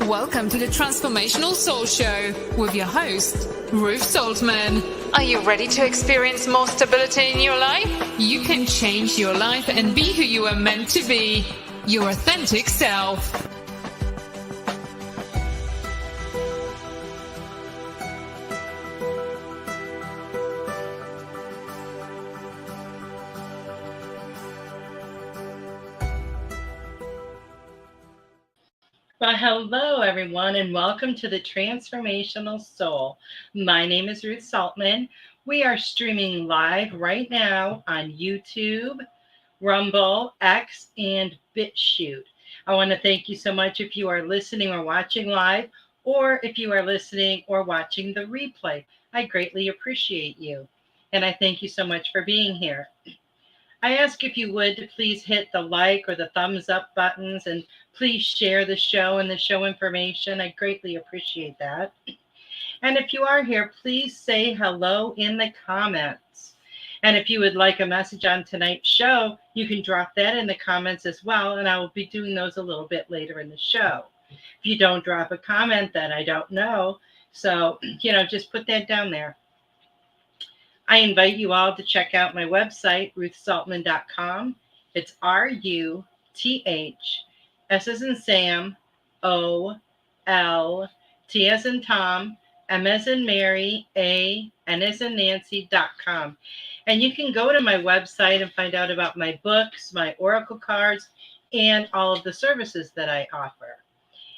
Welcome to the Transformational Soul Show with your host, Ruth Soltman. Are you ready to experience more stability in your life? You can change your life and be who you are meant to be, your authentic self. Well, hello, everyone, and welcome to the Transformational Soul. My name is Ruth Soltman. We are streaming live right now on YouTube, Rumble, X, and BitChute. I want to thank you so much if you are listening or watching live, or if you are listening or watching the replay. I greatly appreciate you, and I thank you so much for being here. I ask if you would to please hit the like or the thumbs up buttons and please share the show and the show information. I greatly appreciate that. And if you are here, please say hello in the comments. And if you would like a message on tonight's show, you can drop that in the comments as well. And I will be doing those a little bit later in the show. If you don't drop a comment, then I don't know. So, just put that down there. I invite you all to check out my website, ruthsoltman.com. It's RUTH, S as in Sam, OL, T as in Tom, M as in Mary, A, N as in Nancy.com. And you can go to my website and find out about my books, my oracle cards, and all of the services that I offer.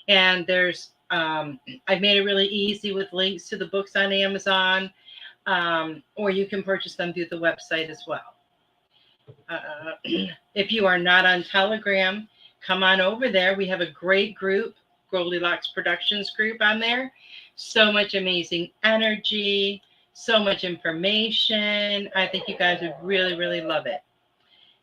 And there's, I've made it really easy with links to the books on Amazon. Or you can purchase them through the website as well. If you are not on Telegram, come on over there. We have a great group, Goldylocks Productions group on there. So much amazing energy, so much information. I think you guys would really, really love it.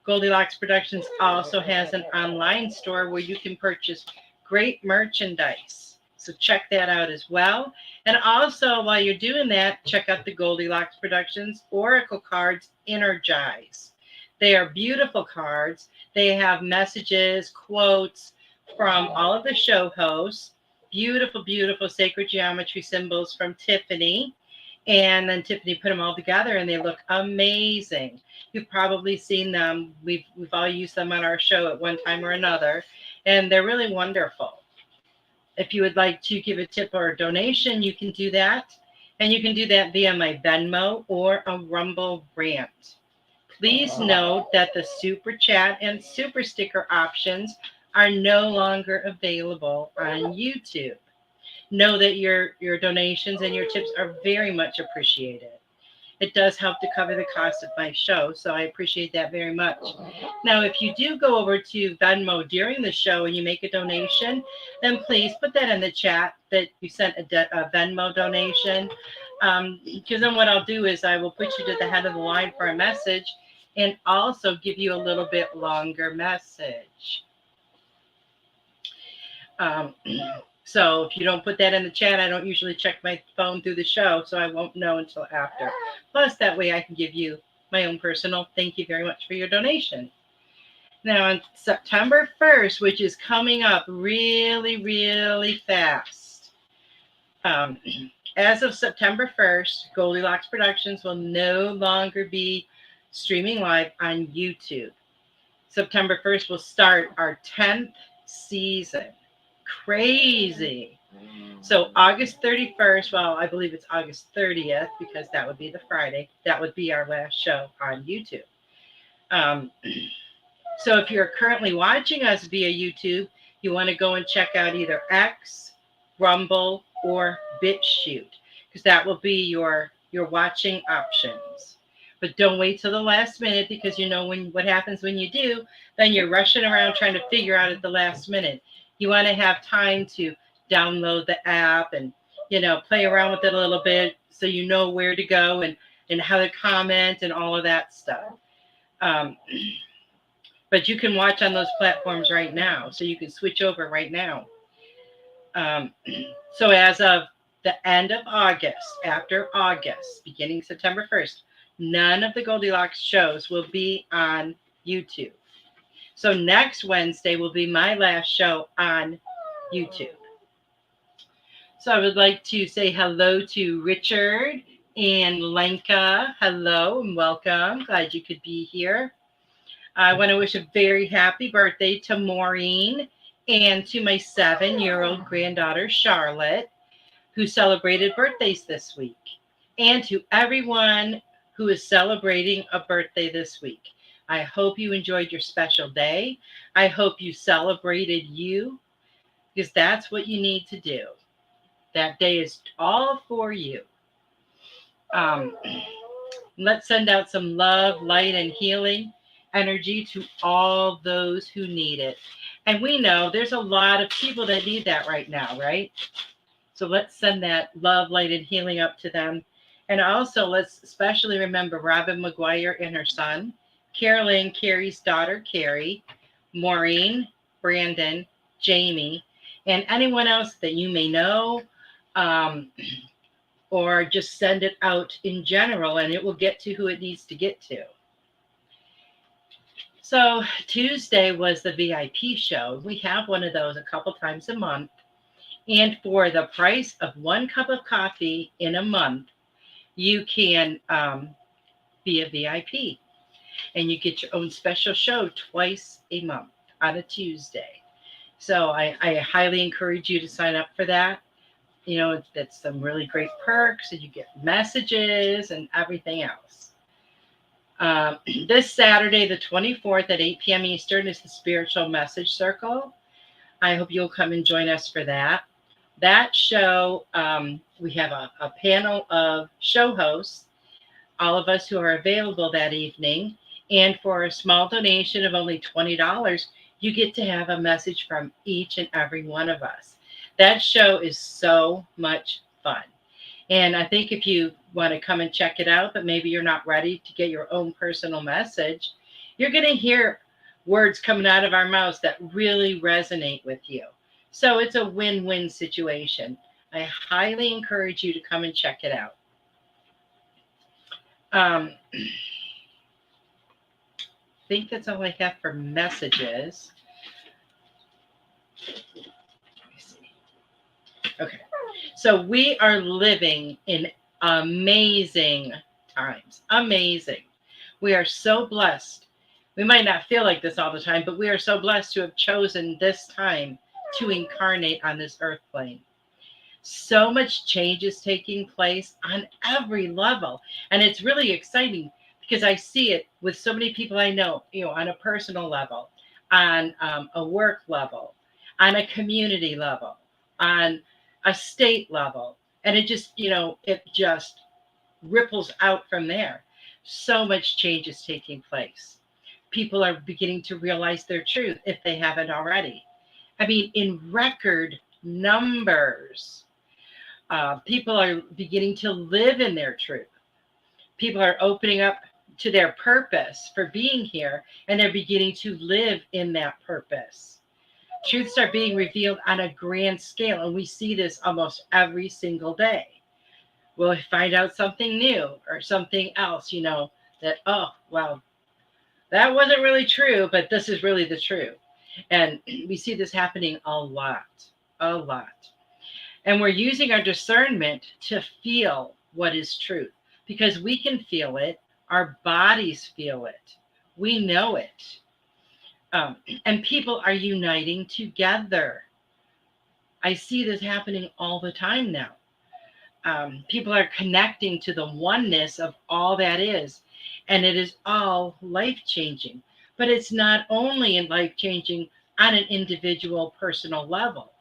Goldylocks Productions also has an online store where you can purchase great merchandise. So check that out as well. And also, while you're doing that, check out the Goldylocks Productions Oracle Cards Energize. They are beautiful cards. They have messages, quotes from all of the show hosts, beautiful, beautiful sacred geometry symbols from Tiffany. And then Tiffany put them all together and they look amazing. You've probably seen them. We've all used them on our show at one time or another. And they're really wonderful. If you would like to give a tip or a donation, you can do that. And you can do that via my Venmo or a Rumble rant. Please note that the Super Chat and Super Sticker options are no longer available on YouTube. Know that your donations and your tips are very much appreciated. It does help to cover the cost of my show, so I appreciate that very much. Now, if you do go over to Venmo during the show and you make a donation, then please put that in the chat that you sent a Venmo donation. Because then what I'll do is I will put you to the head of the line for a message and also give you a little bit longer message. So if you don't put that in the chat, I don't usually check my phone through the show, so I won't know until after. Plus, that way I can give you my own personal thank you very much for your donation. Now, on September 1st, which is coming up really, really fast, as of September 1st, Goldylocks Productions will no longer be streaming live on YouTube. September 1st will start our 10th season. Crazy. So August 31st, well, I believe it's August 30th because that would be the Friday. That would be our last show on YouTube. So if you're currently watching us via YouTube, you want to go and check out either X, Rumble, or BitChute because that will be your watching options. But don't wait till the last minute because what happens when you do, then you're rushing around trying to figure out at the last minute. You want to have time to download the app and, play around with it a little bit so you know where to go and how to comment and all of that stuff. But you can watch on those platforms right now. So you can switch over right now. So as of the end of August, after August, beginning September 1st, none of the Goldylocks shows will be on YouTube. So next Wednesday will be my last show on YouTube. So I would like to say hello to Richard and Lenka. Hello and welcome. Glad you could be here. I want to wish a very happy birthday to Maureen and to my 7-year-old granddaughter, Charlotte, who celebrated birthdays this week, and to everyone who is celebrating a birthday this week. I hope you enjoyed your special day. I hope you celebrated you, because that's what you need to do. That day is all for you. Let's send out some love, light, and healing energy to all those who need it. And we know there's a lot of people that need that right now, right? So let's send that love, light, and healing up to them. And also let's especially remember Robin McGuire and her son, Carolyn, Carrie's daughter, Carrie, Maureen, Brandon, Jamie, and anyone else that you may know, or just send it out in general and it will get to who it needs to get to. So Tuesday was the VIP show. We have one of those a couple times a month. And for the price of 1 cup of coffee in a month, you can be a VIP. And you get your own special show twice a month on a Tuesday. So I highly encourage you to sign up for that. You know, that's some really great perks, and you get messages and everything else. This Saturday, the 24th at 8 p.m. Eastern is the Spiritual Message Circle. I hope you'll come and join us for that. That show, we have a panel of show hosts, all of us who are available that evening. And for a small donation of only $20, you get to have a message from each and every one of us. That show is so much fun. And I think if you want to come and check it out, but maybe you're not ready to get your own personal message, you're going to hear words coming out of our mouths that really resonate with you. So it's a win-win situation. I highly encourage you to come and check it out. I think that's all I have for messages. Okay, so we are living in amazing times. Amazing. We are so blessed. We might not feel like this all the time, but we are so blessed to have chosen this time to incarnate on this earth plane. So much change is taking place on every level. And it's really exciting because I see it with so many people I know, you know, on a personal level, on a work level, on a community level, on a state level. And it just, you know, it just ripples out from there. So much change is taking place. People are beginning to realize their truth if they haven't already. I mean, in record numbers, people are beginning to live in their truth. People are opening up to their purpose for being here, and they're beginning to live in that purpose. Truths are being revealed on a grand scale, and we see this almost every single day. We'll find out something new or something else, you know, that, oh, well, that wasn't really true, but this is really the truth. And we see this happening a lot. And we're using our discernment to feel what is truth, because we can feel it. Our bodies feel it. We know it. And people are uniting together. I see this happening all the time now. People are connecting to the oneness of all that is, and it is all life-changing. But it's not only in life-changing on an individual personal level,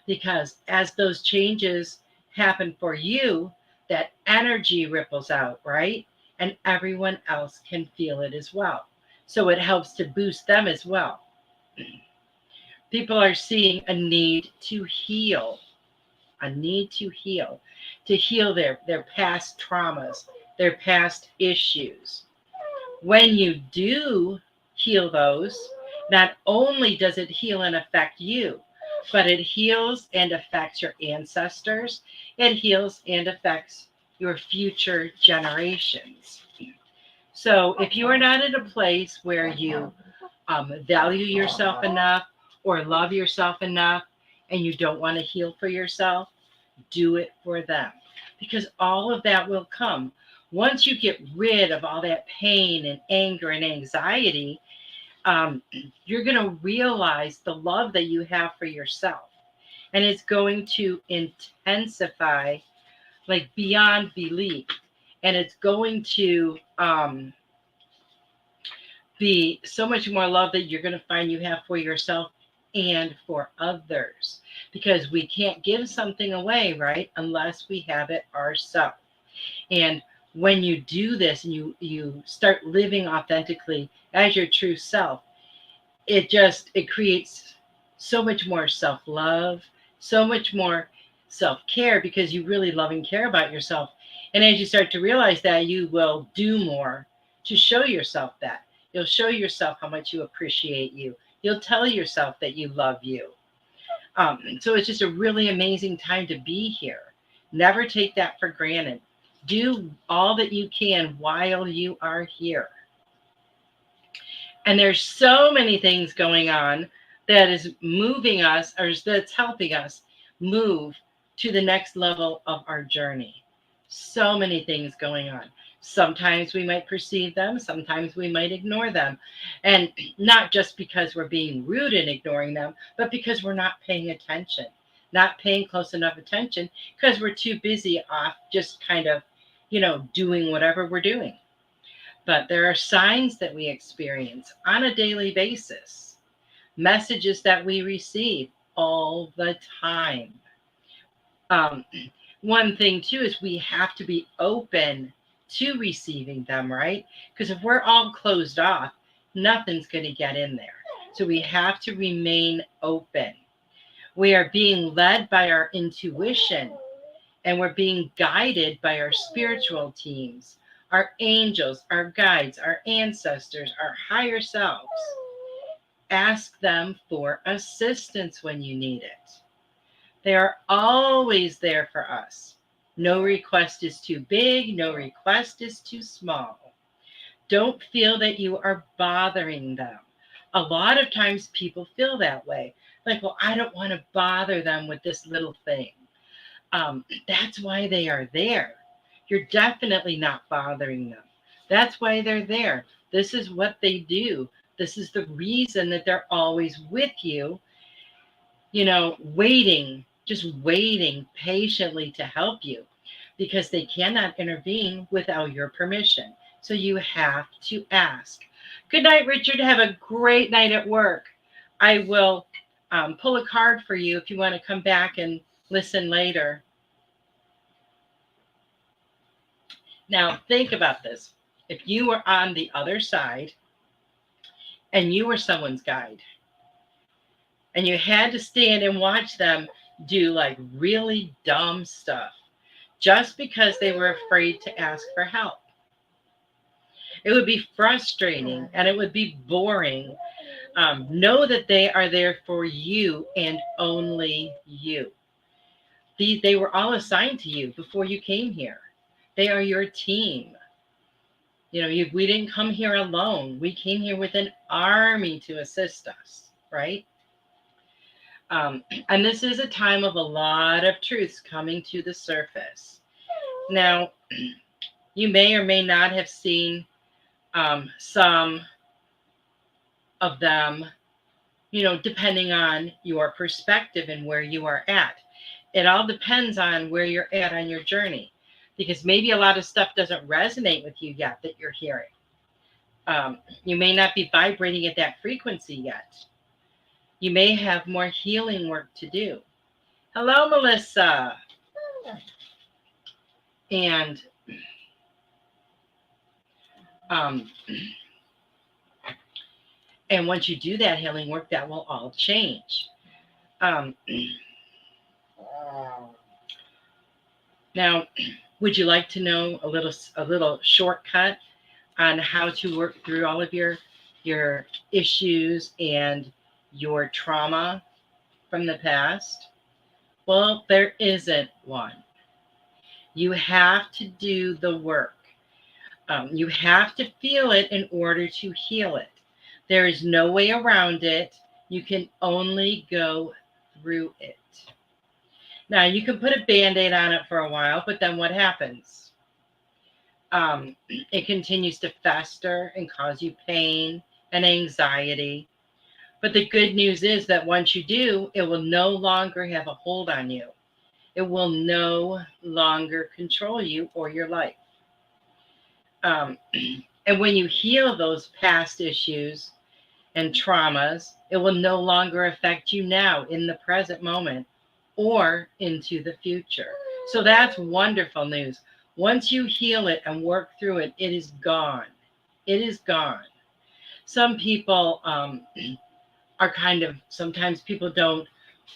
because as those changes happen for you, that energy ripples out, right? And everyone else can feel it as well. So it helps to boost them as well. People are seeing a need to heal, to heal their past traumas, their past issues. When you do heal those, not only does it heal and affect you, but it heals and affects your ancestors. It heals and affects your future generations. So if you are not in a place where you value yourself enough or love yourself enough, and you don't want to heal for yourself, Do it for them, because all of that will come. Once you get rid of all that pain and anger and anxiety, you're going to realize the love that you have for yourself. And it's going to intensify like beyond belief. And it's going to be so much more love that you're going to find you have for yourself and for others. Because we can't give something away, right, unless we have it ourselves. And when you do this and you start living authentically as your true self, it creates so much more self-love, so much more self-care, because you really love and care about yourself. And as you start to realize that, you will do more to show yourself that. You'll show yourself how much you appreciate you. You'll tell yourself that you love you. So it's just a really amazing time to be here. Never take that for granted. Do all that you can while you are here. And there's so many things going on that is moving us, or that's helping us move to the next level of our journey. So many things going on. Sometimes we might perceive them, sometimes we might ignore them. And not just because we're being rude and ignoring them, but because we're not paying attention, not paying close enough attention, because we're too busy off just kind of, doing whatever we're doing. But there are signs that we experience on a daily basis, messages that we receive all the time. One thing, too, is we have to be open to receiving them, right? Because if we're all closed off, nothing's going to get in there. So we have to remain open. We are being led by our intuition, and we're being guided by our spiritual teams, our angels, our guides, our ancestors, our higher selves. Ask them for assistance when you need it. They are always there for us. No request is too big. No request is too small. Don't feel that you are bothering them. A lot of times people feel that way. Like, well, I don't want to bother them with this little thing. That's why they are there. You're definitely not bothering them. That's why they're there. This is what they do. This is the reason that they're always with you, waiting, just waiting patiently to help you, because they cannot intervene without your permission. So you have to ask. Good night, Richard. Have a great night at work. I will pull a card for you if you want to come back and listen later. Now, think about this. If you were on the other side and you were someone's guide, and you had to stand and watch them do like really dumb stuff just because they were afraid to ask for help, it would be frustrating and it would be boring. Know that they are there for you and only you. They were all assigned to you before you came here. They are your team. We didn't come here alone. We came here with an army to assist us, right? And this is a time of a lot of truths coming to the surface. Now, you may or may not have seen some of them, depending on your perspective and where you are at. It all depends on where you're at on your journey, because maybe a lot of stuff doesn't resonate with you yet that you're hearing. You may not be vibrating at that frequency yet. You may have more healing work to do. Hello, Melissa. And once you do that healing work, that will all change. Now, would you like to know a little shortcut on how to work through all of your issues and your trauma from the past? Well, there isn't one. You have to do the work. You have to feel it in order to heal it. There is no way around it. You can only go through it. Now, you can put a Band-Aid on it for a while, but then what happens? It continues to fester and cause you pain and anxiety. But the good news is that once you do, it will no longer have a hold on you. It will no longer control you or your life. And when you heal those past issues and traumas, it will no longer affect you now in the present moment or into the future. So that's wonderful news. Once you heal it and work through it, it is gone. It is gone. Some people are sometimes people don't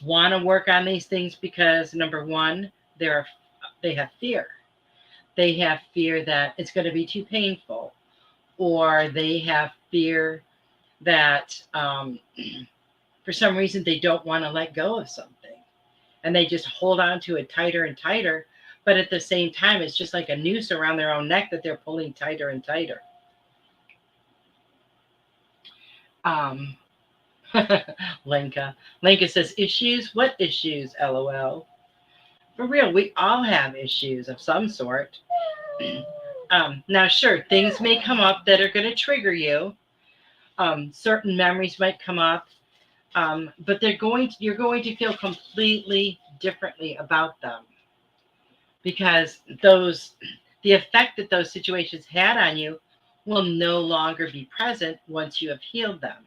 want to work on these things because, number one, they have fear. They have fear that it's going to be too painful, or they have fear that for some reason they don't want to let go of something, and they just hold on to it tighter and tighter. But at the same time, it's just like a noose around their own neck that they're pulling tighter and tighter. Lenka says, issues? What issues? LOL. For real, we all have issues of some sort. Now, sure, things may come up that are going to trigger you. Certain memories might come up, but you're going to feel completely differently about them, because the effect that those situations had on you will no longer be present once you have healed them.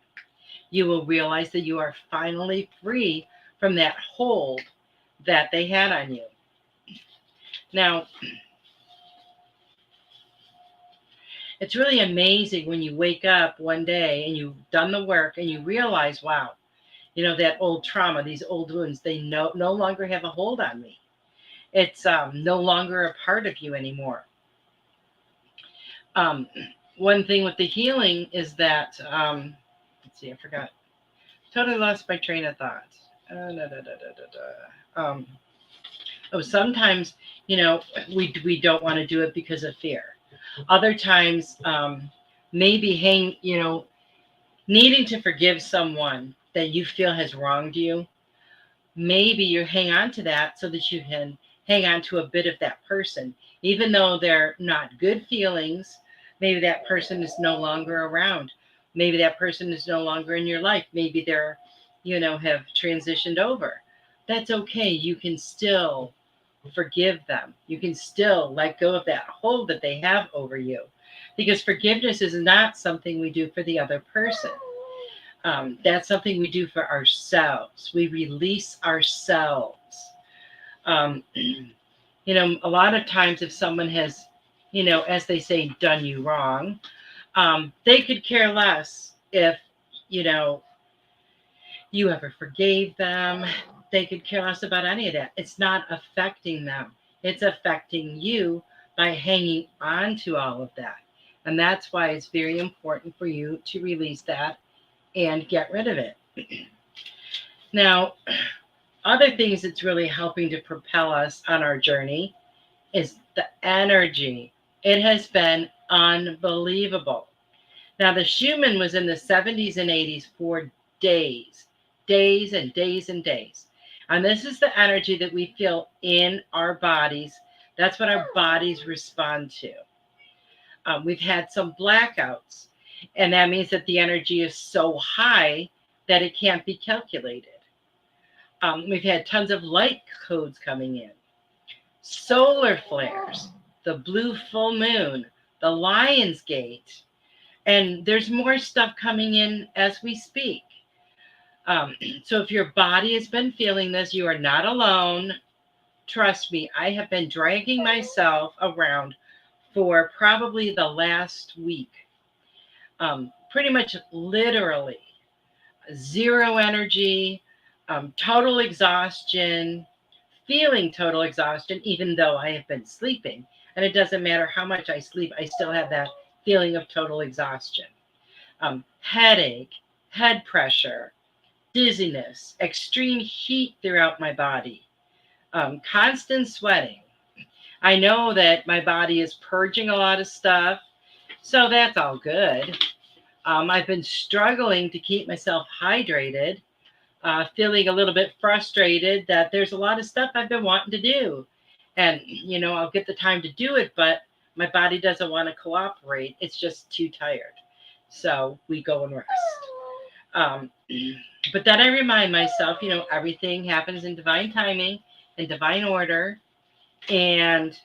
You will realize that you are finally free from that hold that they had on you. Now, it's really amazing when you wake up one day and you've done the work and you realize, wow, that old trauma, these old wounds, they no longer have a hold on me. It's no longer a part of you anymore. One thing with the healing is that, let's see, I forgot. Totally lost my train of thought. Sometimes, we don't want to do it because of fear. Other times, maybe needing to forgive someone that you feel has wronged you. Maybe you hang on to that so that you can hang on to a bit of that person, even though they're not good feelings. Maybe that person is no longer around. Maybe that person is no longer in your life. Maybe they're, have transitioned over. That's okay. You can still forgive them. You can still let go of that hold that they have over you, because forgiveness is not something we do for the other person. That's something we do for ourselves. We release ourselves. A lot of times if someone has, as they say, done you wrong, they could care less if, you ever forgave them. They could care less about any of that. It's not affecting them. It's affecting you by hanging on to all of that. And that's why it's very important for you to release that and get rid of it. Now, other things that's really helping to propel us on our journey is the energy. It has been unbelievable. Now, the Schumann was in the 70s and 80s for days and days and days. And this is the energy that we feel in our bodies. That's what our bodies respond to. We've had some blackouts, and that means that the energy is so high that it can't be calculated. We've had tons of light codes coming in, solar flares, the blue full moon, the Lion's Gate, and there's more stuff coming in as we speak. So if your body has been feeling this, you are not alone. Trust me, I have been dragging myself around for probably the last week. Pretty much literally zero energy, total exhaustion, feeling total exhaustion, even though I have been sleeping. And it doesn't matter how much I sleep, I still have that feeling of total exhaustion. Headache, head pressure, dizziness, extreme heat throughout my body, constant sweating. I know that my body is purging a lot of stuff, so that's all good. I've been struggling to keep myself hydrated. feeling a little bit frustrated that there's a lot of stuff I've been wanting to do. And, I'll get the time to do it, but my body doesn't want to cooperate. It's just too tired. So we go and rest. Um, but then I remind myself, everything happens in divine timing, in divine order, and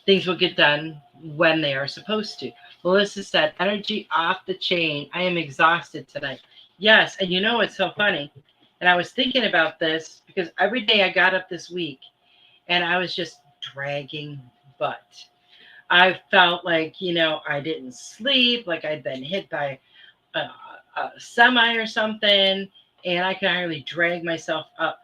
things will get done when they are supposed to. Melissa said, energy off the chain. I am exhausted tonight. Yes, and it's so funny. And I was thinking about this because every day I got up this week and I was just dragging butt. I felt like, I didn't sleep, like I'd been hit by a semi or something, and I could hardly drag myself up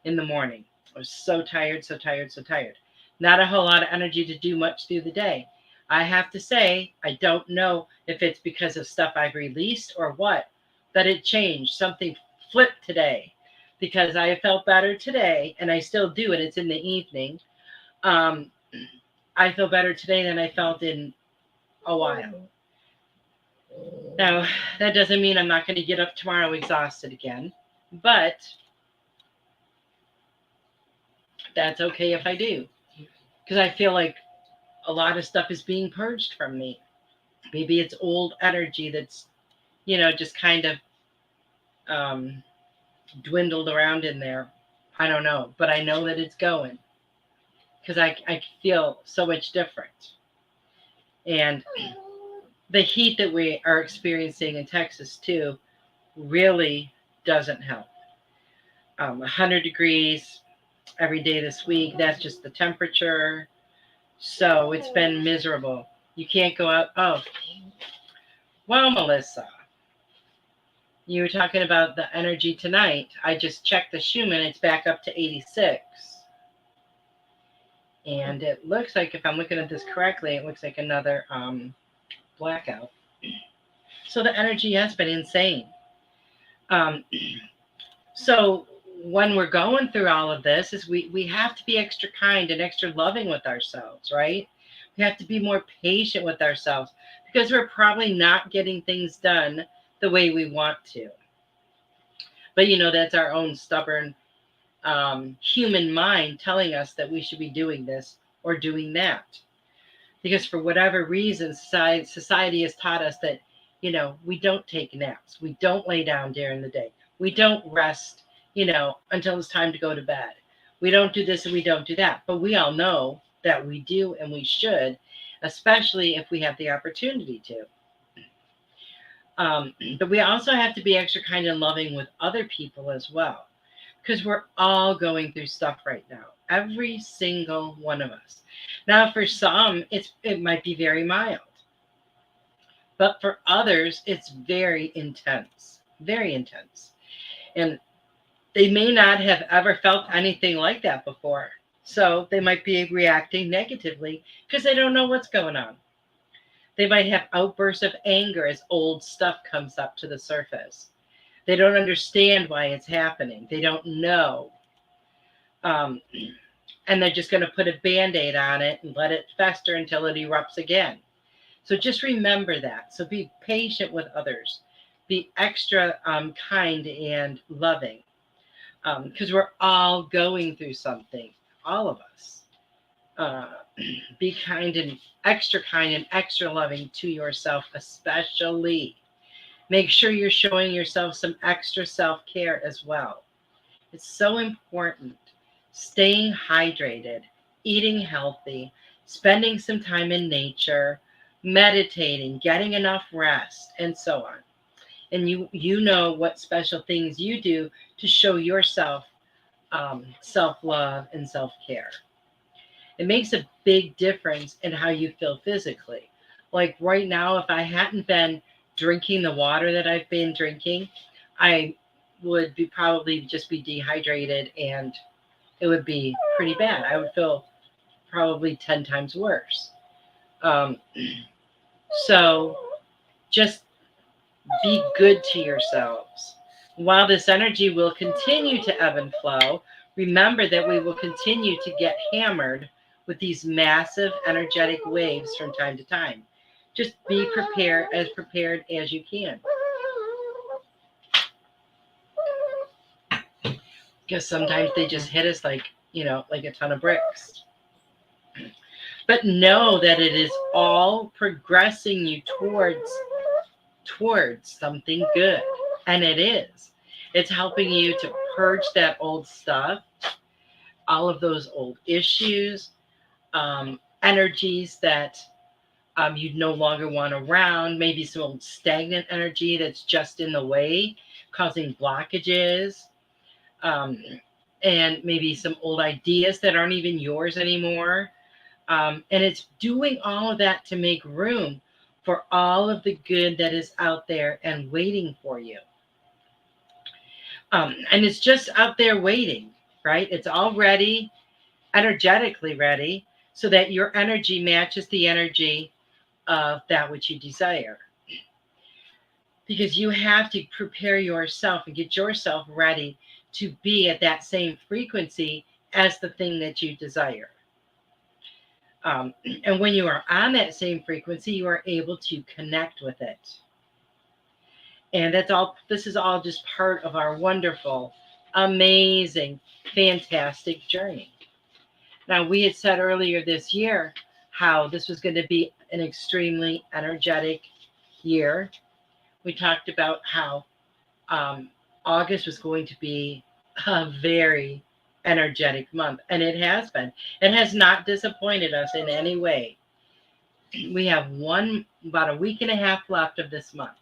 in the morning. I was so tired, so tired, so tired. Not a whole lot of energy to do much through the day. I have to say, I don't know if it's because of stuff I've released or what, but it changed. Something flipped today because I felt better today, and I still do, and it's in the evening. I feel better today than I felt in a while. Now, that doesn't mean I'm not going to get up tomorrow exhausted again, but that's okay if I do, because I feel like a lot of stuff is being purged from me. Maybe it's old energy that's, just kind of dwindled around in there. I don't know, but I know that it's going because I feel so much different. And the heat that we are experiencing in Texas too really doesn't help. 100 degrees every day this week. That's just the temperature. So it's been miserable. You can't go out. Oh, well, Melissa, you were talking about the energy tonight. I just checked the Schumann. It's back up to 86. And it looks like, if I'm looking at this correctly, it looks like another blackout. So the energy has been insane. So when we're going through all of this, is we have to be extra kind and extra loving with ourselves, right? We have to be more patient with ourselves because we're probably not getting things done the way we want to. But that's our own stubborn human mind telling us that we should be doing this or doing that. Because for whatever reason, society has taught us that, we don't take naps. We don't lay down during the day. We don't rest, until it's time to go to bed. We don't do this and we don't do that. But we all know that we do and we should, especially if we have the opportunity to. But we also have to be extra kind and loving with other people as well, because we're all going through stuff right now. Every single one of us. Now, for some, it might be very mild. But for others, it's very intense. Very intense. And they may not have ever felt anything like that before. So they might be reacting negatively because they don't know what's going on. They might have outbursts of anger as old stuff comes up to the surface. They don't understand why it's happening. They don't know. And they're just going to put a Band-Aid on it and let it fester until it erupts again. So just remember that. So be patient with others. Be extra kind and loving. Because we're all going through something, all of us. Be kind and extra loving to yourself, especially. Make sure you're showing yourself some extra self-care as well. It's so important. Staying hydrated, eating healthy, spending some time in nature, meditating, getting enough rest, and so on. And you know what special things you do to show yourself self-love and self-care. It makes a big difference in how you feel physically. Like right now, if I hadn't been drinking the water that I've been drinking, I would probably just be dehydrated, and it would be pretty bad. I would feel probably 10 times worse. So just be good to yourselves. While this energy will continue to ebb and flow, remember that we will continue to get hammered with these massive energetic waves from time to time. Just be prepared as you can. because sometimes they just hit us like, like a ton of bricks. But know that it is all progressing you towards something good. And it is. It's helping you to purge that old stuff, all of those old issues, energies that you no longer want around, maybe some old stagnant energy that's just in the way, causing blockages, um, and maybe some old ideas that aren't even yours anymore. And it's doing all of that to make room for all of the good that is out there and waiting for you. And it's just out there waiting, right? It's already energetically ready so that your energy matches the energy of that which you desire. Because you have to prepare yourself and get yourself ready to be at that same frequency as the thing that you desire. And when you are on that same frequency, you are able to connect with it. And this is all just part of our wonderful, amazing, fantastic journey. Now, we had said earlier this year how this was going to be an extremely energetic year. We talked about how August was going to be a very energetic month, and it has been. It has not disappointed us in any way. We have about a week and a half left of this month.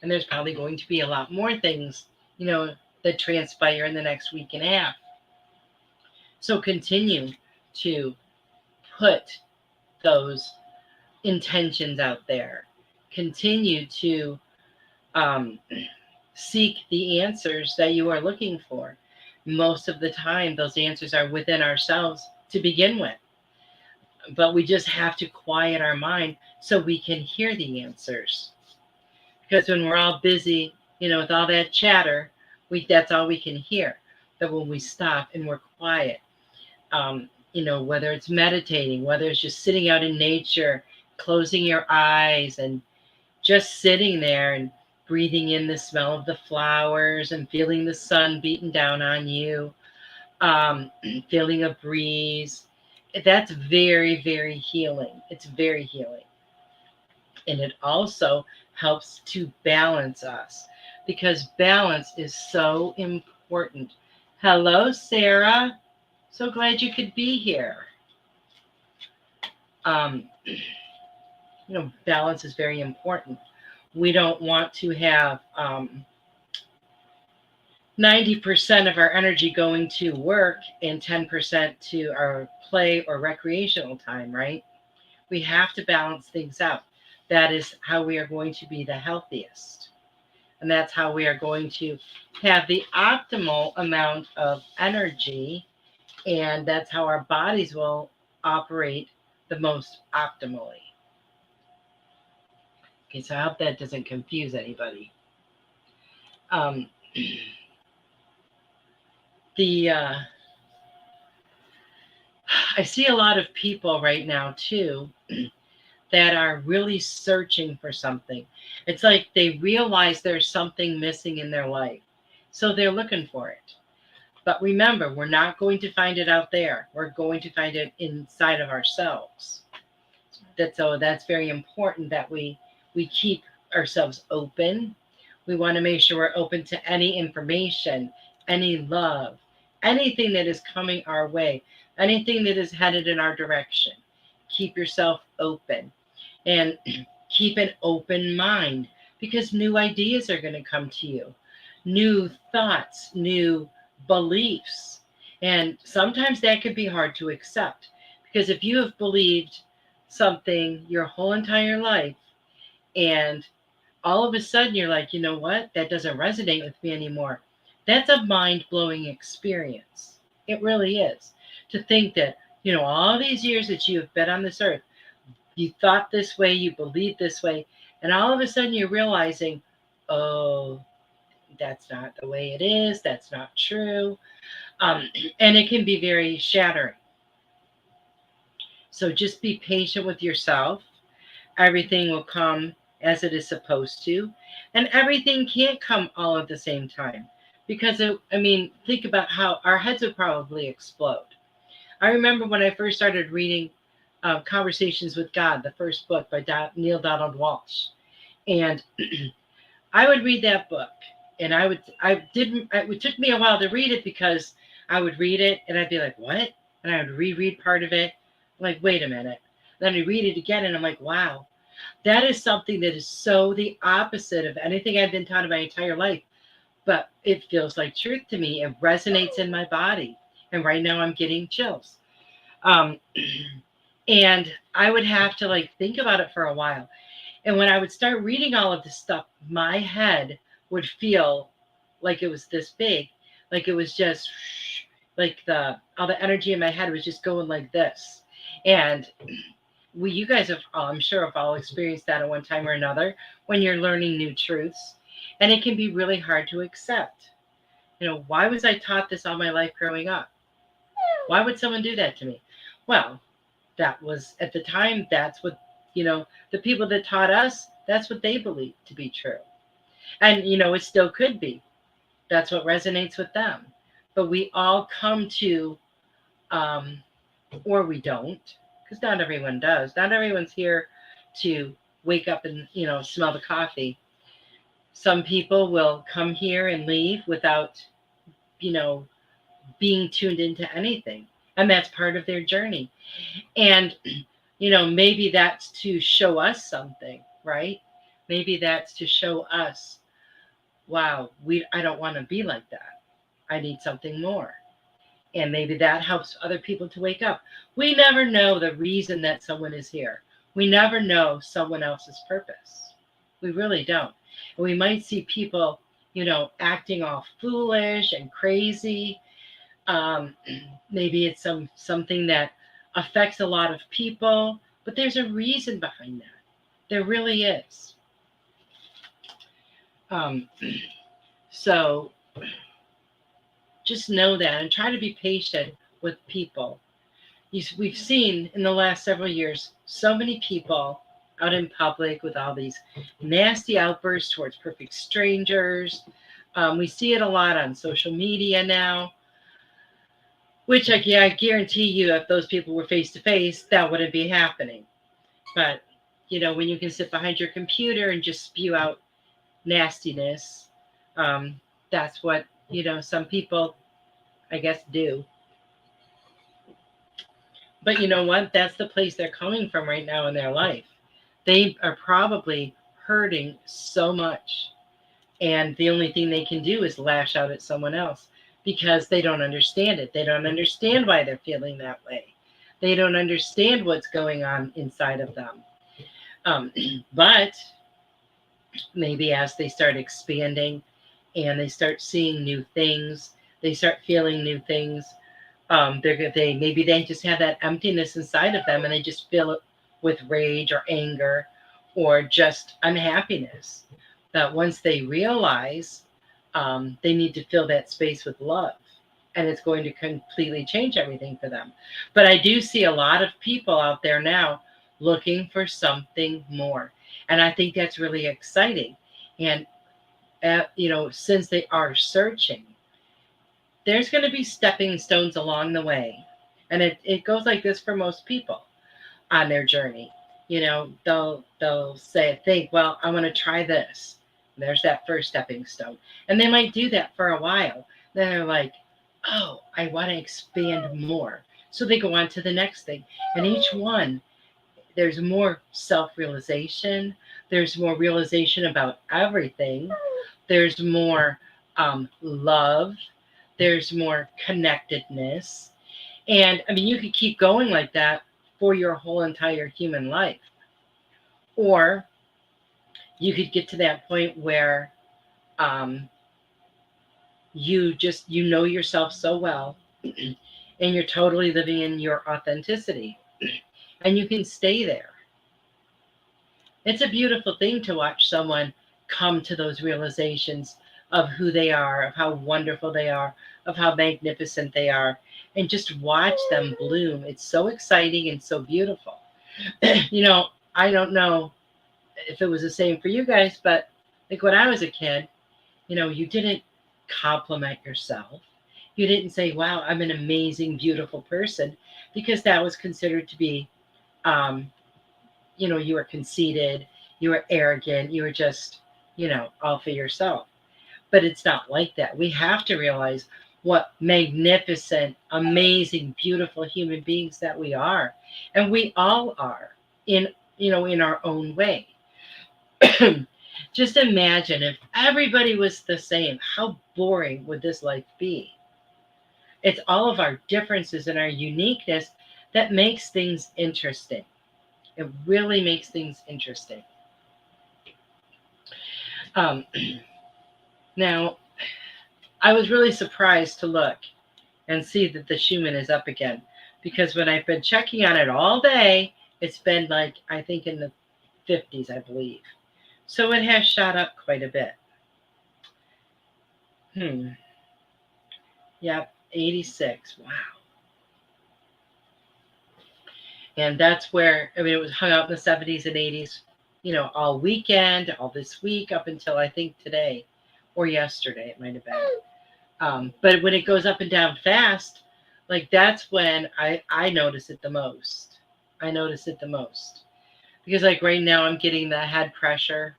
And there's probably going to be a lot more things, that transpire in the next week and a half. So continue to put those intentions out there. Continue to seek the answers that you are looking for. Most of the time, those answers are within ourselves to begin with. But we just have to quiet our mind so we can hear the answers. Because when we're all busy, with all that chatter, that's all we can hear. But when we stop and we're quiet, whether it's meditating, whether it's just sitting out in nature, closing your eyes and just sitting there and breathing in the smell of the flowers and feeling the sun beating down on you, feeling a breeze. That's very, very healing. It's very healing. And it also helps to balance us because balance is so important. Hello, Sarah. So glad you could be here. Balance is very important. We don't want to have 90% of our energy going to work and 10% to our play or recreational time, right? We have to balance things out. That is how we are going to be the healthiest. And that's how we are going to have the optimal amount of energy. And that's how our bodies will operate the most optimally. Okay, so I hope that doesn't confuse anybody. I see a lot of people right now too that are really searching for something. It's like they realize there's something missing in their life, so they're looking for it. But remember, we're not going to find it out there. We're going to find it inside of ourselves. That's very important that we keep ourselves open. We want to make sure we're open to any information, any love, anything that is coming our way, anything that is headed in our direction. Keep yourself open and keep an open mind because new ideas are going to come to you, new thoughts, new beliefs. And sometimes that can be hard to accept because if you have believed something your whole entire life and all of a sudden you're like, you know what, that doesn't resonate with me anymore. That's a mind-blowing experience. It really is. To think that, all these years that you have been on this earth, you thought this way, you believed this way, and all of a sudden you're realizing, oh, that's not the way it is. That's not true. And it can be very shattering. So just be patient with yourself. Everything will come as it is supposed to. And everything can't come all at the same time. because think about how our heads would probably explode. I remember when I first started reading Conversations with God, the first book by Neil Donald Walsh, and I would read that book, and it took me a while to read it because I would read it and I'd be like, what? And I would reread part of it. I'm like, wait a minute. Then I read it again and I'm like, wow, that is something that is so the opposite of anything I've been taught in my entire life. But it feels like truth to me. It resonates in my body. And right now I'm getting chills. Um, and I would have to like think about it for a while. And when I would start reading all of this stuff, my head would feel like it was this big, like it was just like all the energy in my head was just going like this. And you guys have, I'm sure, have all experienced that at one time or another when you're learning new truths. And it can be really hard to accept. Why was I taught this all my life growing up? Why would someone do that to me? Well, that was at the time, that's what, the people that taught us, that's what they believed to be true. And, it still could be. That's what resonates with them. But we all come to, or we don't, because not everyone does. Not everyone's here to wake up and, smell the coffee. Some people will come here and leave without, being tuned into anything. And that's part of their journey. And, maybe that's to show us something, right? Maybe that's to show us, wow, I don't want to be like that. I need something more. And maybe that helps other people to wake up. We never know the reason that someone is here. We never know someone else's purpose. We really don't. And we might see people, acting all foolish and crazy. Maybe it's something that affects a lot of people, but there's a reason behind that. There really is. So just know that and try to be patient with people. We've seen in the last several years so many people out in public with all these nasty outbursts towards perfect strangers. We see it a lot on social media now, which I guarantee you, if those people were face to face, that wouldn't be happening. But, when you can sit behind your computer and just spew out nastiness, that's what, some people, I guess, do. But you know what? That's the place they're coming from right now in their life. They are probably hurting so much. And the only thing they can do is lash out at someone else because they don't understand it. They don't understand why they're feeling that way. They don't understand what's going on inside of them. But maybe as they start expanding and they start seeing new things, they start feeling new things, maybe they just have that emptiness inside of them and they just fill it with rage or anger or just unhappiness. That once they realize they need to fill that space with love, and it's going to completely change everything for them. But I do see a lot of people out there now looking for something more, and I think that's really exciting. And since they are searching, there's going to be stepping stones along the way. And it goes like this for most people on their journey. They'll think, well, I want to try this. There's that first stepping stone. And they might do that for a while. Then they're like, oh, I want to expand more. So they go on to the next thing. And each one, there's more self-realization. There's more realization about everything. There's more love. There's more connectedness. And you could keep going like that for your whole entire human life. Or you could get to that point where you know yourself so well and you're totally living in your authenticity and you can stay there. It's a beautiful thing to watch someone come to those realizations of who they are, of how wonderful they are, of how magnificent they are, and just watch them bloom. It's so exciting and so beautiful. I don't know if it was the same for you guys, but like when I was a kid, you didn't compliment yourself. You didn't say, wow, I'm an amazing, beautiful person, because that was considered to be, you were conceited, you were arrogant, you were just, all for yourself. But it's not like that. We have to realize what magnificent, amazing, beautiful human beings that we are. And we all are in our own way. Just imagine if everybody was the same, how boring would this life be? It's all of our differences and our uniqueness that makes things interesting. It really makes things interesting. Now, I was really surprised to look and see that the Schumann is up again, because when I've been checking on it all day, it's been like, I think in the 50s, I believe. So it has shot up quite a bit. Yep, 86. Wow. And that's where, it was hung out in the 70s and 80s, all weekend, all this week, up until I think today or yesterday, it might have been. But when it goes up and down fast, like that's when I notice it the most. I notice it the most. Because like right now I'm getting the head pressure,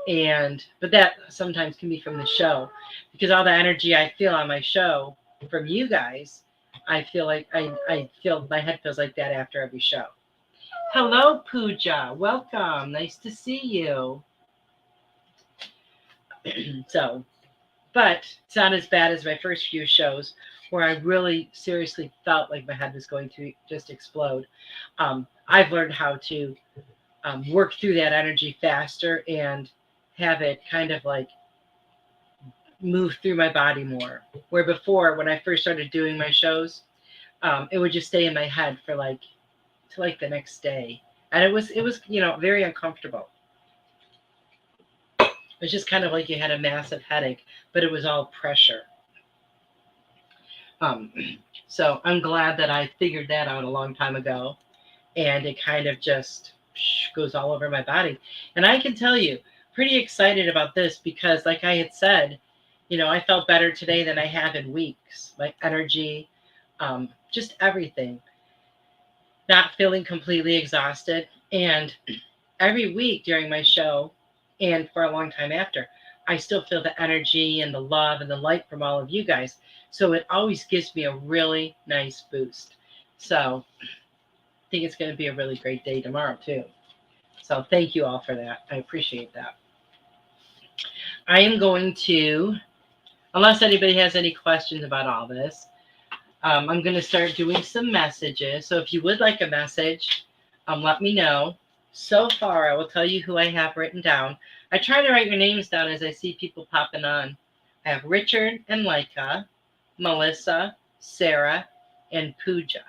but that sometimes can be from the show, because all the energy I feel on my show from you guys, I feel like I feel my head feels like that after every show. Hello, Pooja. Welcome. Nice to see you. But it's not as bad as my first few shows where I really seriously felt like my head was going to just explode. I've learned how to work through that energy faster and have it kind of like move through my body more. Where before, when I first started doing my shows, it would just stay in my head for till the next day. And it was very uncomfortable. It was just kind of like you had a massive headache, but it was all pressure. So I'm glad that I figured that out a long time ago, and it kind of just goes all over my body. And I can tell you, pretty excited about this, because like I had said, I felt better today than I have in weeks. My energy, just everything. Not feeling completely exhausted. And every week during my show, and for a long time after, I still feel the energy and the love and the light from all of you guys. So it always gives me a really nice boost. So I think it's going to be a really great day tomorrow too. So thank you all for that. I appreciate that. I am going to, unless anybody has any questions about all this, I'm going to start doing some messages. So if you would like a message, let me know. So far, I will tell you who I have written down. I try to write your names down as I see people popping on. I have Richard and Leica, Melissa, Sarah, and Pooja.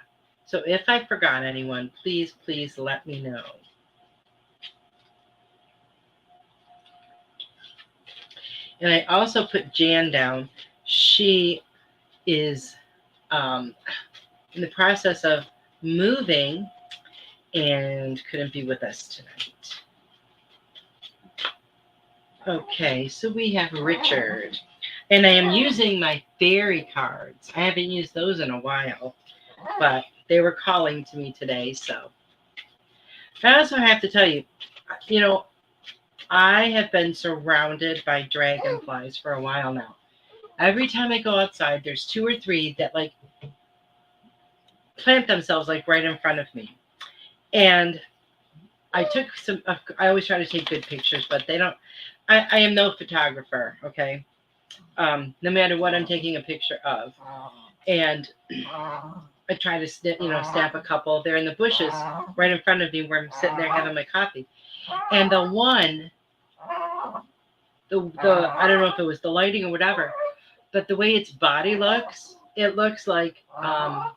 So if I forgot anyone, please let me know. And I also put Jan down. She is in the process of moving and couldn't be with us tonight. Okay, so we have Richard. And I am using my fairy cards. I haven't used those in a while, but they were calling to me today. So I also have to tell you, I have been surrounded by dragonflies for a while now. Every time I go outside, there's 2 or 3 that plant themselves right in front of me. And I took some, I always try to take good pictures, but they don't, I am no photographer, okay? No matter what I'm taking a picture of. And I try to, snap a couple. They're in the bushes right in front of me where I'm sitting there having my coffee. And the one, the I don't know if it was the lighting or whatever, but the way its body looks, it looks like a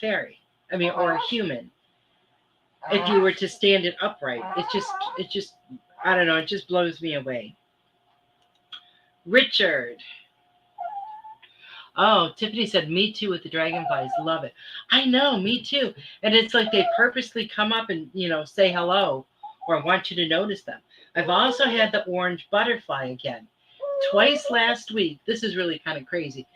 fairy. Or a human. If you were to stand it upright, it just, I don't know, it just blows me away. Richard. Oh, Tiffany said, me too with the dragonflies. Love it. I know, me too. And it's like they purposely come up and, say hello or want you to notice them. I've also had the orange butterfly again. twice last week. This is really kind of crazy.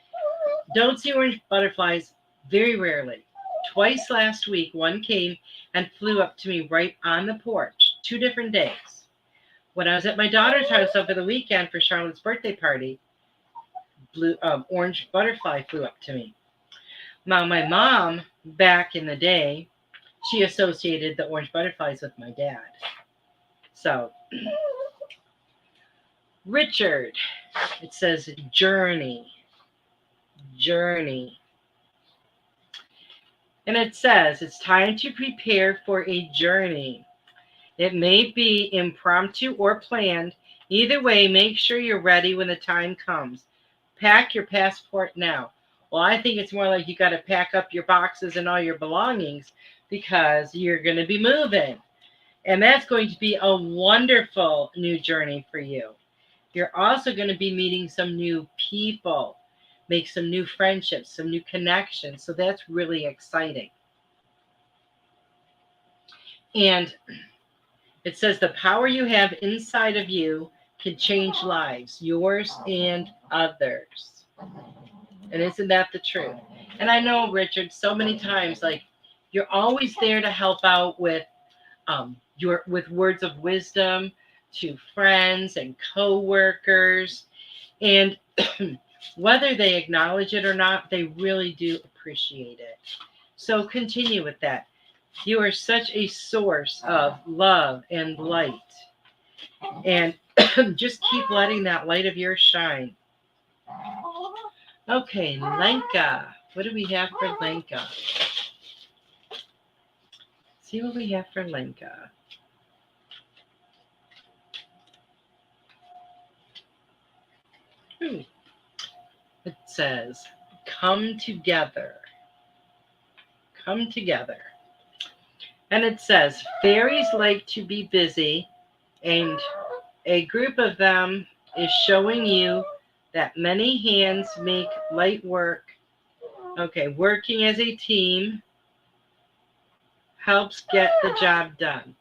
Don't see orange butterflies very rarely. Twice last week, one came and flew up to me right on the porch, 2 different days. When I was at my daughter's house over the weekend for Charlotte's birthday party, orange butterfly flew up to me. Now, my mom, back in the day, she associated the orange butterflies with my dad. So, Richard, it says journey. And it says it's time to prepare for a journey. It may be impromptu or planned. Either way, make sure you're ready when the time comes. Pack your passport now. Well, I think it's more like you got to pack up your boxes and all your belongings because you're going to be moving. And that's going to be a wonderful new journey for you. You're also going to be meeting some new people, make some new friendships, some new connections. So that's really exciting. And it says the power you have inside of you can change lives, yours and others. And isn't that the truth? And I know, Richard, so many times, like, you're always there to help out with with words of wisdom to friends and co-workers. And whether they acknowledge it or not, they really do appreciate it. So continue with that. You are such a source of love and light. And just keep letting that light of yours shine. Okay, Lenka. What do we have for Lenka? See what we have for Lenka. It says, come together. Come together. And it says, fairies like to be busy, and a group of them is showing you that many hands make light work. Okay, working as a team helps get the job done.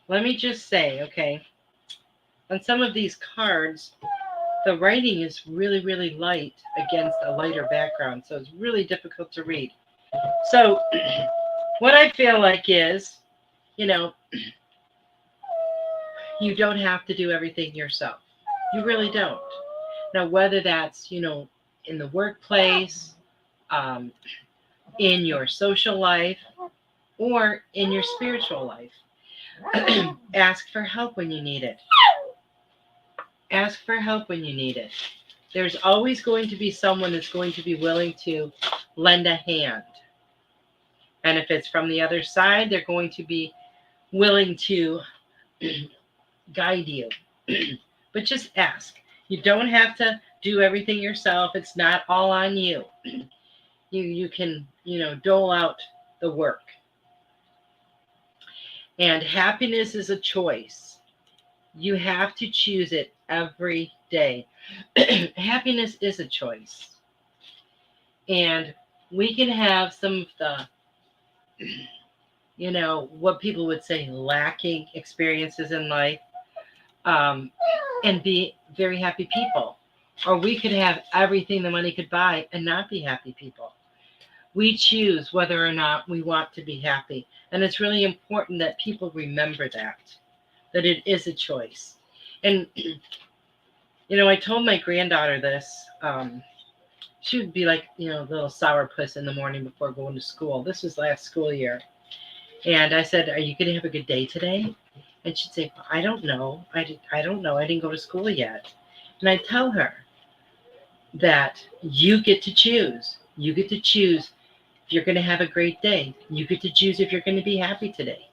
Let me just say, okay, on some of these cards, the writing is really, really light against a lighter background, so it's really difficult to read. So what I feel like is, you don't have to do everything yourself. You really don't. Now, whether that's, in the workplace, in your social life, or in your spiritual life, ask for help when you need it. Ask for help when you need it. There's always going to be someone that's going to be willing to lend a hand. And if it's from the other side, they're going to be willing to guide you. But just ask. You don't have to do everything yourself. It's not all on you. You can, dole out the work. And happiness is a choice. You have to choose it every day. Happiness is a choice. And we can have some of the, what people would say, lacking experiences in life, and be very happy people. Or we could have everything the money could buy and not be happy people. We choose whether or not we want to be happy. And it's really important that people remember that it is a choice. And, I told my granddaughter this. She would be like, little sourpuss in the morning before going to school. This was last school year. And I said, are you going to have a good day today? And she'd say, well, I don't know. I don't know. I didn't go to school yet. And I tell her that you get to choose. You get to choose if you're going to have a great day. You get to choose if you're going to be happy today.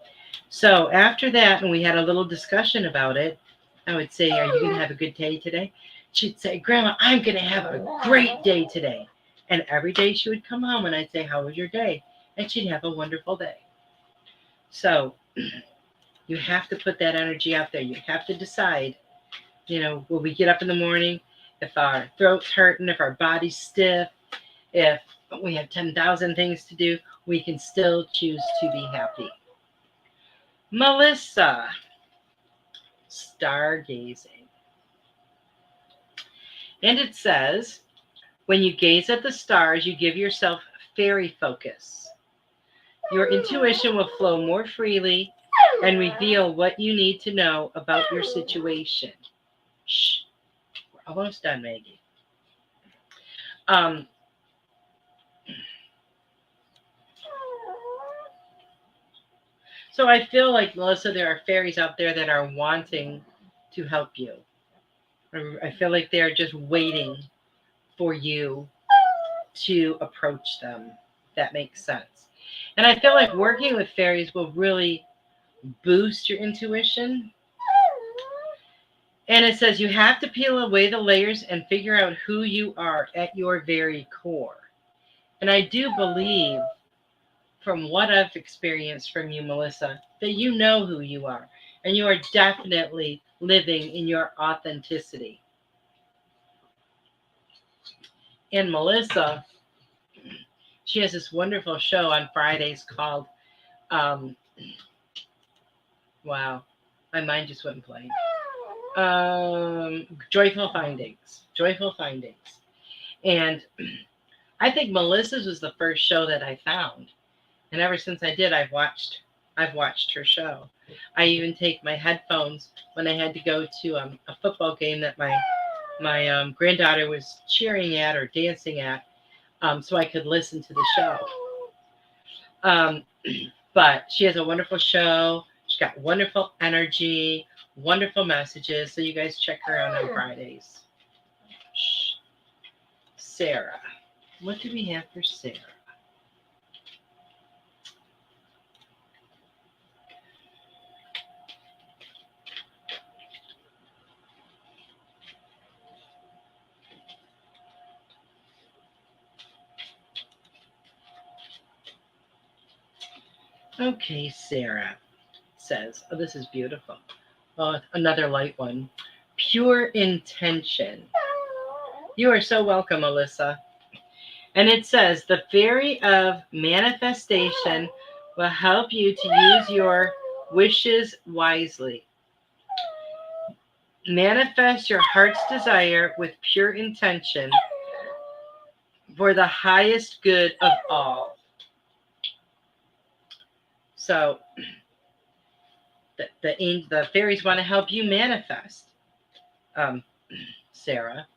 So after that, and we had a little discussion about it, I would say, are you going to have a good day today? She'd say, Grandma, I'm going to have a great day today. And every day she would come home and I'd say, how was your day? And she'd have a wonderful day. So you have to put that energy out there. You have to decide, when we get up in the morning, if our throat's hurting, if our body's stiff, if we have 10,000 things to do, we can still choose to be happy. Melissa, stargazing. And it says, when you gaze at the stars, you give yourself fairy focus. Your intuition will flow more freely and reveal what you need to know about your situation. Shh, we're almost done, Maggie. Um, so I feel like, Melissa, there are fairies out there that are wanting to help you. I feel like they're just waiting for you to approach them. That makes sense. And I feel like working with fairies will really boost your intuition. And it says you have to peel away the layers and figure out who you are at your very core. And I do believe, from what I've experienced from you, Melissa, that you know who you are. And you are definitely living in your authenticity. And Melissa, she has this wonderful show on Fridays called, wow, my mind just went blank. Joyful Findings. Joyful Findings. And I think Melissa's was the first show that I found. And ever since I did, I've watched her show. I even take my headphones when I had to go to a football game that my granddaughter was cheering at or dancing at, so I could listen to the show. But she has a wonderful show. She's got wonderful energy, wonderful messages. So you guys check her out on Fridays. Shh. Sarah. What do we have for Sarah? Okay, Sarah says, oh, this is beautiful. Oh, another light one. Pure intention. You are so welcome, Alyssa. And it says, the fairy of manifestation will help you to use your wishes wisely. Manifest your heart's desire with pure intention for the highest good of all. So the fairies want to help you manifest, Sarah.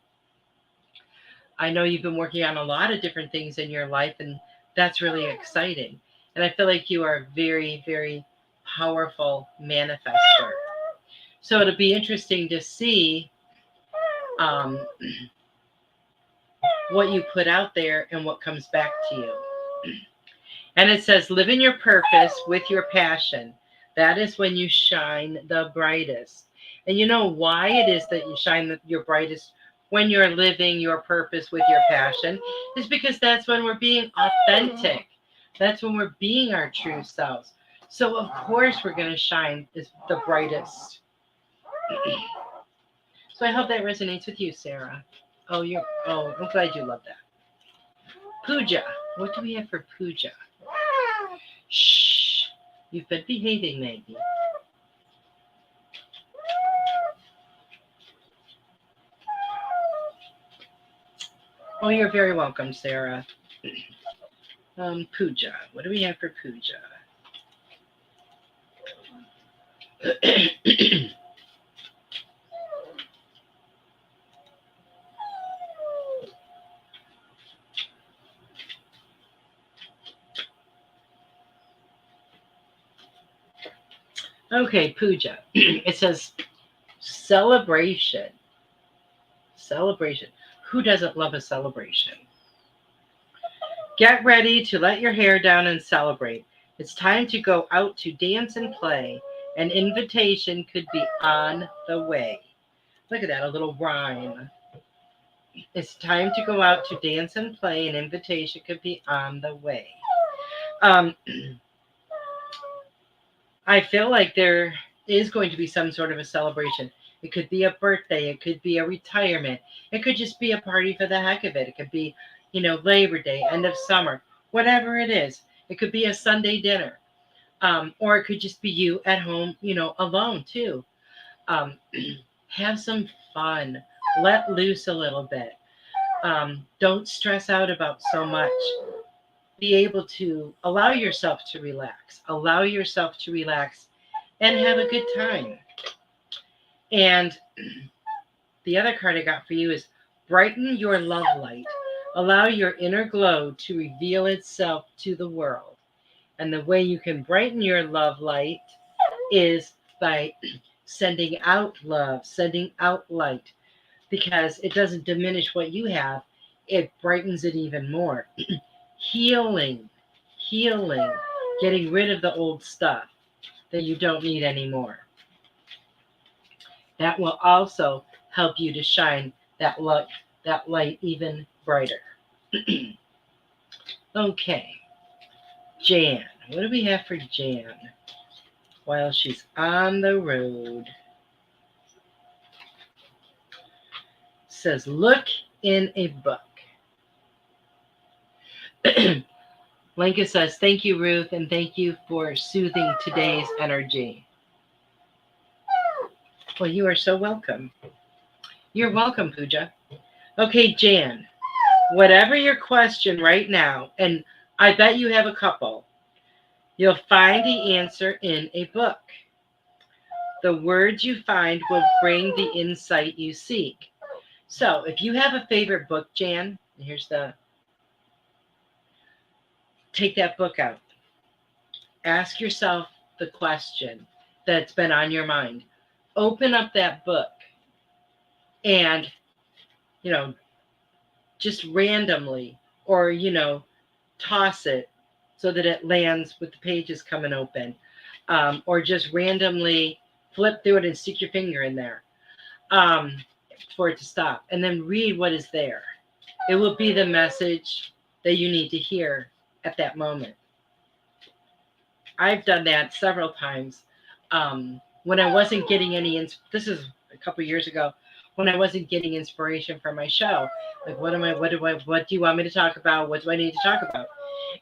I know you've been working on a lot of different things in your life, and that's really exciting. And I feel like you are a very, very powerful manifester. So it'll be interesting to see what you put out there and what comes back to you. And it says, live in your purpose with your passion. That is when you shine the brightest. And you know why it is that you shine your brightest when you're living your purpose with your passion? Is because that's when we're being authentic. That's when we're being our true selves. So of course we're going to shine the brightest. So I hope that resonates with you, Sarah. I'm glad you love that. Pooja. What do we have for Pooja? Shh. You've been behaving, Maggie. Oh, you're very welcome, Sarah. Pooja. What do we have for Pooja? Okay, Pooja. It says celebration. Celebration. Who doesn't love a celebration? Get ready to let your hair down and celebrate. It's time to go out to dance and play. An invitation could be on the way. Look at that, a little rhyme. It's time to go out to dance and play. An invitation could be on the way. I feel like there is going to be some sort of a celebration. It could be a birthday. It could be a retirement. It could just be a party for the heck of it. It could be, Labor Day, end of summer, whatever it is. It could be a Sunday dinner. Or it could just be you at home, alone too. Have some fun Let loose a little bit. Don't stress out about so much. Be able to allow yourself to relax. Allow yourself to relax and have a good time. And the other card I got for you is brighten your love light. Allow your inner glow to reveal itself to the world. And the way you can brighten your love light is by sending out love, sending out light, because it doesn't diminish what you have, it brightens it even more. Healing, healing, getting rid of the old stuff that you don't need anymore. That will also help you to shine that light even brighter. Okay, Jan. What do we have for Jan while she's on the road? Says, look in a book. Lenka says, thank you, Ruth, and thank you for soothing today's energy. Well, you are so welcome. You're welcome, Pooja. Okay, Jan, whatever your question right now, and I bet you have a couple, you'll find the answer in a book. The words you find will bring the insight you seek. So if you have a favorite book, Jan, take that book out. Ask yourself the question that's been on your mind. Open up that book and, just randomly or, toss it so that it lands with the pages coming open. Or just randomly flip through it and stick your finger in there for it to stop. And then read what is there. It will be the message that you need to hear at that moment. I've done that several times. When I wasn't getting this is a couple years ago, when I wasn't getting inspiration for my show. Like, what do you want me to talk about? What do I need to talk about?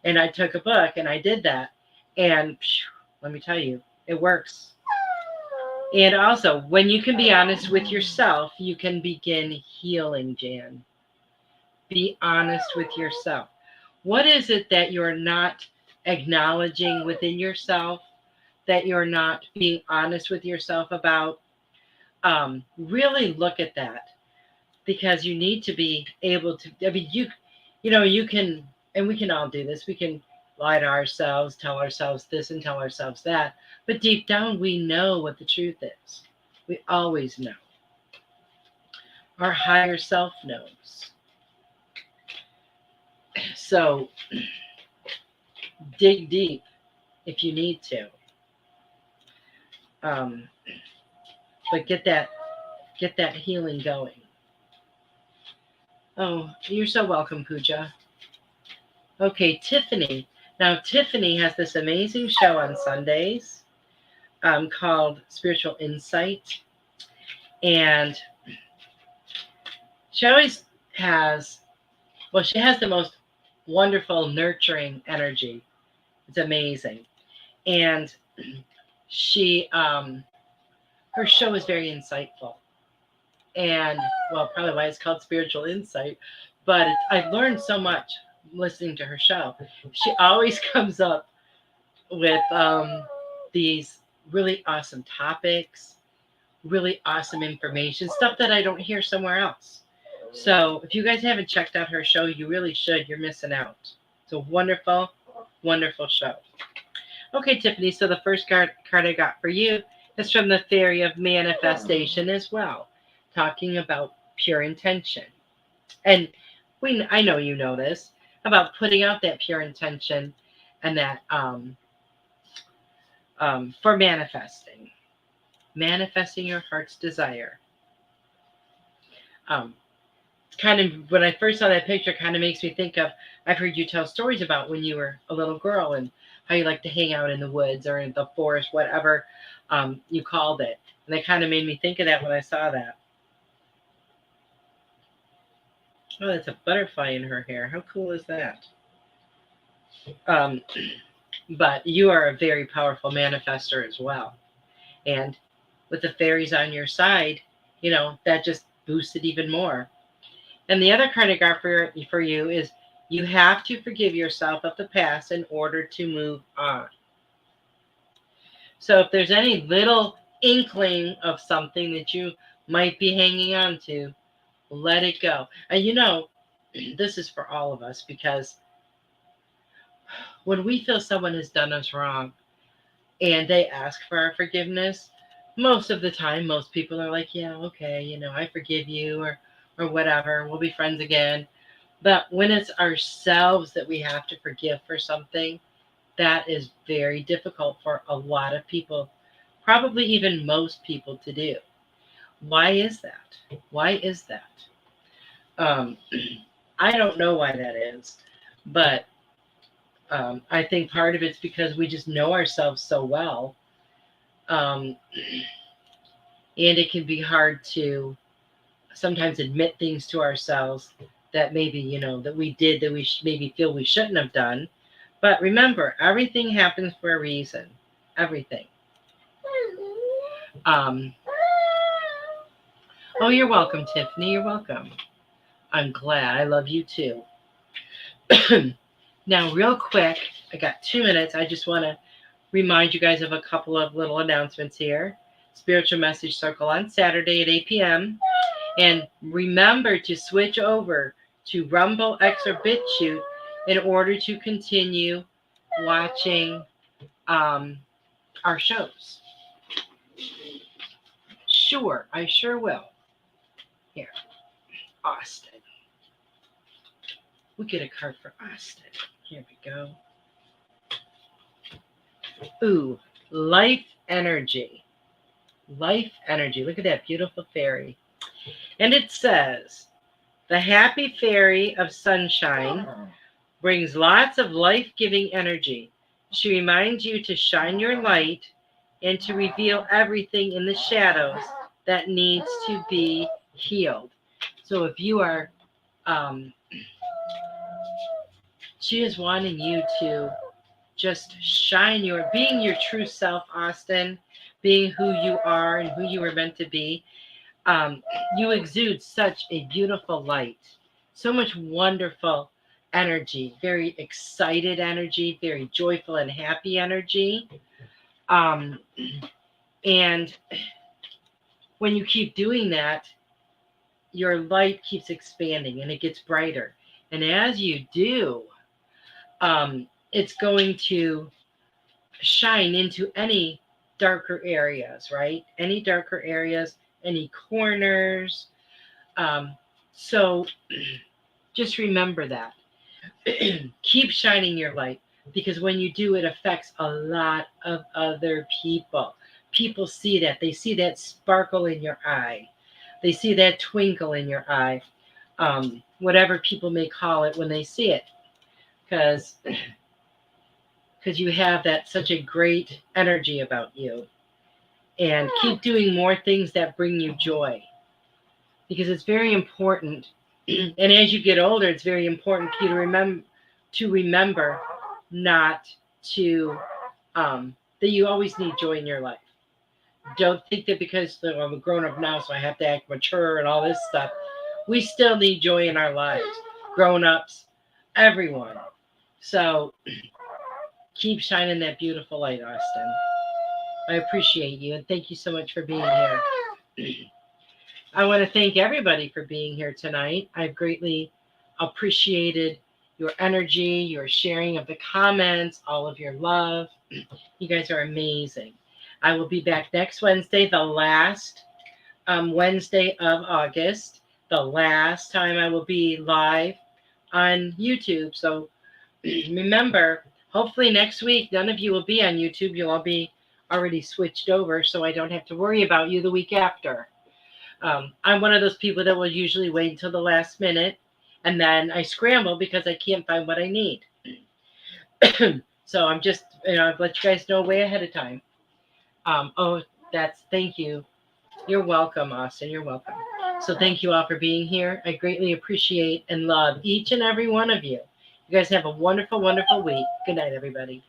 And I took a book and I did that. And let me tell you, it works. And also, when you can be honest with yourself, you can begin healing, Jan. Be honest with yourself. What is it that you're not acknowledging within yourself, that you're not being honest with yourself about? Really look at that, because you need to be able to, you can, and we can all do this. We can lie to ourselves, tell ourselves this and tell ourselves that. But deep down, we know what the truth is. We always know. Our higher self knows. So dig deep if you need to. But get that healing going. Oh, you're so welcome, Pooja. Okay, Tiffany. Now, Tiffany has this amazing show on Sundays called Spiritual Insight. And she always has, she has the most wonderful, nurturing energy. It's amazing. And she, her show is very insightful. And, probably why it's called Spiritual Insight. But I've learned so much listening to her show. She always comes up with these really awesome topics, really awesome information, stuff that I don't hear somewhere else. So if you guys haven't checked out her show, you really should. You're missing out. It's a wonderful, wonderful show. Okay, Tiffany, so the first card I got for you is from the Fairy of Manifestation as well, talking about pure intention. And I know you know this, about putting out that pure intention and that for manifesting your heart's desire. Kind of, when I first saw that picture, kind of makes me think of, I've heard you tell stories about when you were a little girl and how you like to hang out in the woods or in the forest, whatever you called it. And it kind of made me think of that when I saw that. Oh, that's a butterfly in her hair. How cool is that? But you are a very powerful manifester as well. And with the fairies on your side, that just boost it even more. And the other card I got for you is you have to forgive yourself of the past in order to move on. So if there's any little inkling of something that you might be hanging on to, let it go. And this is for all of us, because when we feel someone has done us wrong and they ask for our forgiveness, most of the time, most people are like, yeah, okay, I forgive you, or whatever, we'll be friends again. But when it's ourselves that we have to forgive for something, that is very difficult for a lot of people, probably even most people, to do. Why is that? Why is that? Um, I don't know why that is, but I think part of it's because we just know ourselves so well. Um, and it can be hard to sometimes admit things to ourselves that maybe, that we did that we maybe feel we shouldn't have done. But remember, everything happens for a reason. Everything. Oh, you're welcome, Tiffany. You're welcome. I'm glad. I love you too. Now, real quick, I got 2 minutes. I just want to remind you guys of a couple of little announcements here. Spiritual Message Circle on Saturday at 8 p.m. And remember to switch over to Rumble, X, or BitChute in order to continue watching our shows. Sure, I sure will. Here, Austin. We'll get a card for Austin. Here we go. Ooh, life energy. Life energy. Look at that beautiful fairy. And it says, the happy fairy of sunshine brings lots of life-giving energy. She reminds you to shine your light and to reveal everything in the shadows that needs to be healed. So if you are, she is wanting you to just shine being your true self, Austin, being who you are and who you were meant to be. You exude such a beautiful light, so much wonderful energy, very excited energy, very joyful and happy energy. And when you keep doing that, your light keeps expanding and it gets brighter. And as you do, it's going to shine into any darker areas, right? Any darker areas, any corners. So just remember that. Keep shining your light, because when you do, it affects a lot of other people. People see that. They see that sparkle in your eye. They see that twinkle in your eye. Whatever people may call it when they see it. Because you have that such a great energy about you. And keep doing more things that bring you joy. Because it's very important. And as you get older, it's very important for you to remember not to, that you always need joy in your life. Don't think that because I'm a grown up now, so I have to act mature and all this stuff. We still need joy in our lives. Grown-ups, everyone. So keep shining that beautiful light, Austin. I appreciate you, and thank you so much for being here. I want to thank everybody for being here tonight. I've greatly appreciated your energy, your sharing of the comments, all of your love. You guys are amazing. I will be back next Wednesday, the last Wednesday of August, the last time I will be live on YouTube. So remember, hopefully next week, none of you will be on YouTube. You'll all be already switched over, so I don't have to worry about you the week after. I'm one of those people that will usually wait until the last minute, and then I scramble because I can't find what I need. So I'm just, I've let you guys know way ahead of time. Thank you. You're welcome, Austin. You're welcome. So thank you all for being here. I greatly appreciate and love each and every one of you. You guys have a wonderful, wonderful week. Good night, everybody.